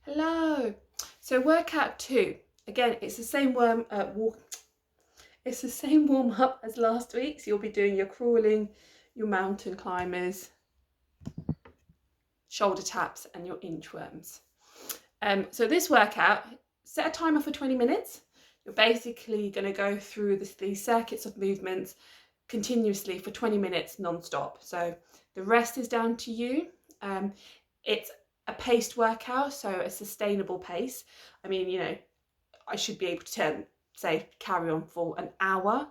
Hello. So workout 2. Again, it's the same it's the same warm up as last week. So you'll be doing your crawling, your mountain climbers, shoulder taps, and your inchworms. So this workout, set a timer for 20 minutes. You're basically going to go through these circuits of movements continuously for 20 minutes non-stop. So the rest is down to you. It's a paced workout, so a sustainable pace. I mean, I should be able to say carry on for an hour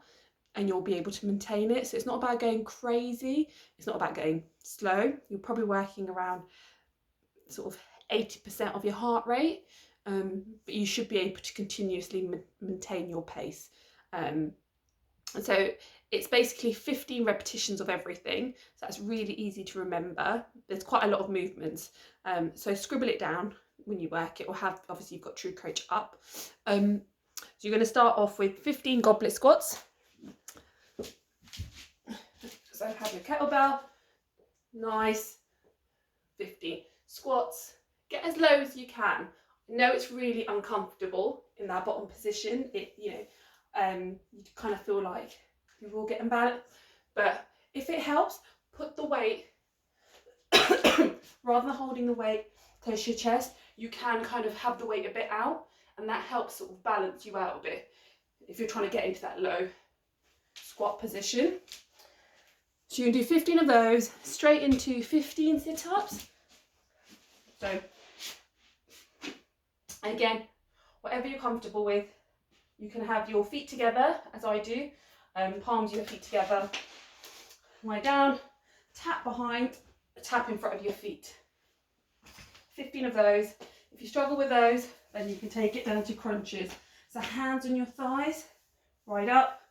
and you'll be able to maintain it. So it's not about going crazy. It's not about going slow. You're probably working around sort of 80% of your heart rate, but you should be able to continuously maintain your pace. So it's basically 15 repetitions of everything. So that's really easy to remember. There's quite a lot of movements. So scribble it down when you work it, or obviously you've got True Coach up. So you're going to start off with 15 goblet squats. So have your kettlebell, nice, 15 squats. Get as low as you can. I know it's really uncomfortable in that bottom position. You kind of feel like you will get imbalanced, but if it helps, put the weight rather than holding the weight close to your chest. You can kind of have the weight a bit out, and that helps sort of balance you out a bit if you're trying to get into that low squat position. So you can do 15 of those straight into 15 sit-ups. So again, whatever you're comfortable with. You can have your feet together, as I do, palms of your feet together, lie down, tap behind, tap in front of your feet. 15 of those. If you struggle with those, then you can take it down to crunches. So hands on your thighs, right up,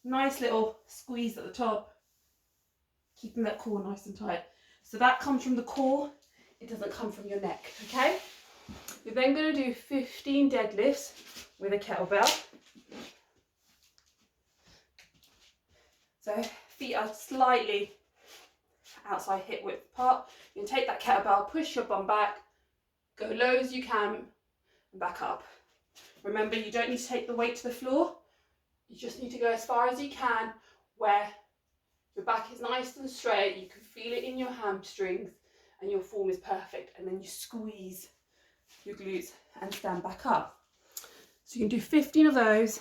nice little squeeze at the top, keeping that core nice and tight. So that comes from the core, it doesn't come from your neck, okay? You're then going to do 15 deadlifts with a kettlebell. So feet are slightly outside hip width apart. You can take that kettlebell, push your bum back, go low as you can, and back up. Remember, you don't need to take the weight to the floor. You just need to go as far as you can where your back is nice and straight. You can feel it in your hamstrings and your form is perfect. And then you squeeze your glutes and stand back up. So you can do 15 of those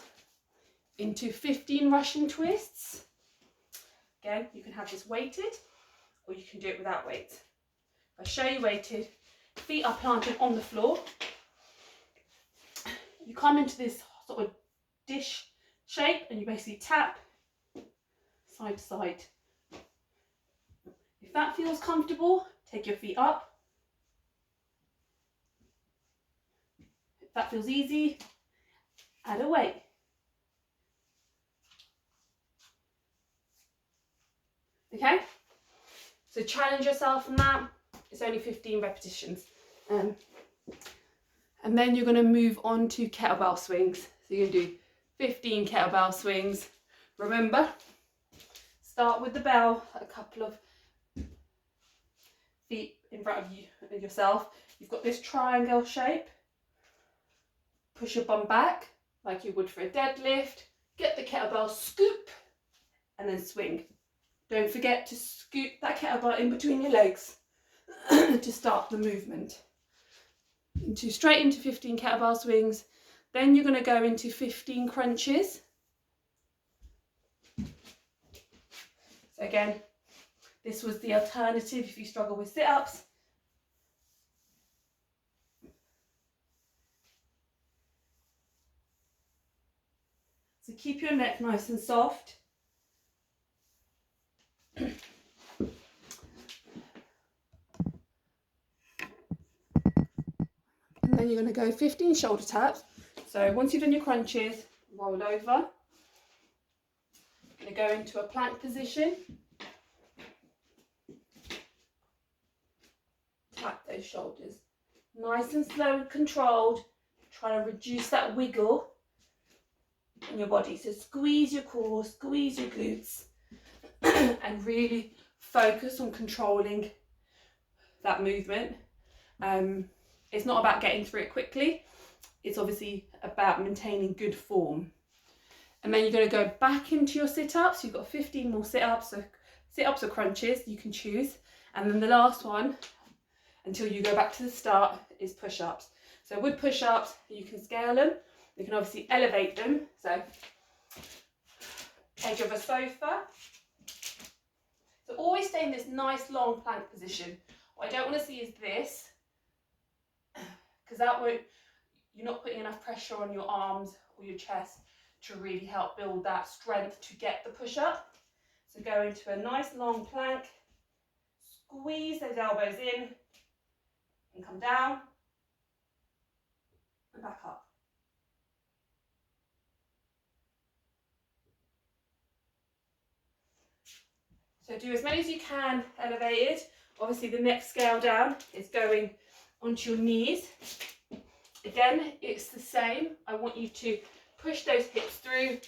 into 15 Russian twists. Again, you can have this weighted or you can do it without weights. I'll show you weighted. Feet are planted on the floor. You come into this sort of dish shape and you basically tap side to side. If that feels comfortable, take your feet up. If that feels easy, add a weight. Okay? So challenge yourself on that. It's only 15 repetitions. And then you're going to move on to kettlebell swings. So you're going to do 15 kettlebell swings. Remember, start with the bell, a couple of feet in front of you and yourself. You've got this triangle shape. Push your bum back like you would for a deadlift. Get the kettlebell, scoop, and then swing. Don't forget to scoop that kettlebell in between your legs to start the movement. Straight into 15 kettlebell swings. Then you're going to go into 15 crunches. So again, this was the alternative if you struggle with sit-ups. So keep your neck nice and soft. And then you're going to go 15 shoulder taps. So once you've done your crunches, roll over. You're going to go into a plank position. Tap those shoulders. Nice and slow and controlled. Try to reduce that wiggle in your body. So squeeze your core, squeeze your glutes, and really focus on controlling that movement. It's not about getting through it quickly. It's obviously about maintaining good form. And then you're going to go back into your sit-ups. You've got 15 more sit-ups. So sit-ups or crunches, you can choose. And then the last one, until you go back to the start, is push-ups. So with push-ups, you can scale them. You can obviously elevate them. So edge of a sofa. So always stay in this nice long plank position. What I don't want to see is this, because that won't, you're not putting enough pressure on your arms or your chest to really help build that strength to get the push-up. So go into a nice long plank, squeeze those elbows in, and come down and back up. So do as many as you can elevated. Obviously the next scale down is going onto your knees. Again, it's the same. I want you to push those hips through.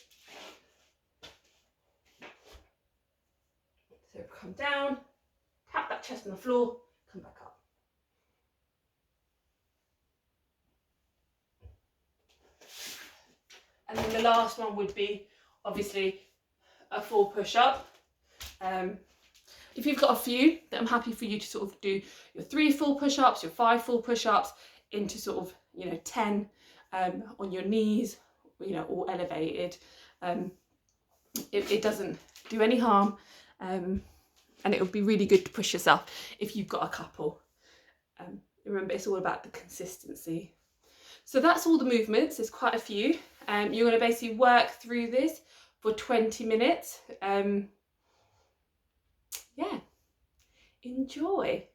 So come down, tap that chest on the floor, come back up. And then the last one would be obviously a full push-up. If you've got a few, then I'm happy for you to sort of do your 3 full push-ups, your 5 full push-ups into sort of, 10 on your knees, all elevated. It doesn't do any harm, and it would be really good to push yourself if you've got a couple. Remember, it's all about the consistency. So that's all the movements. There's quite a few. You're going to basically work through this for 20 minutes. Yeah, enjoy.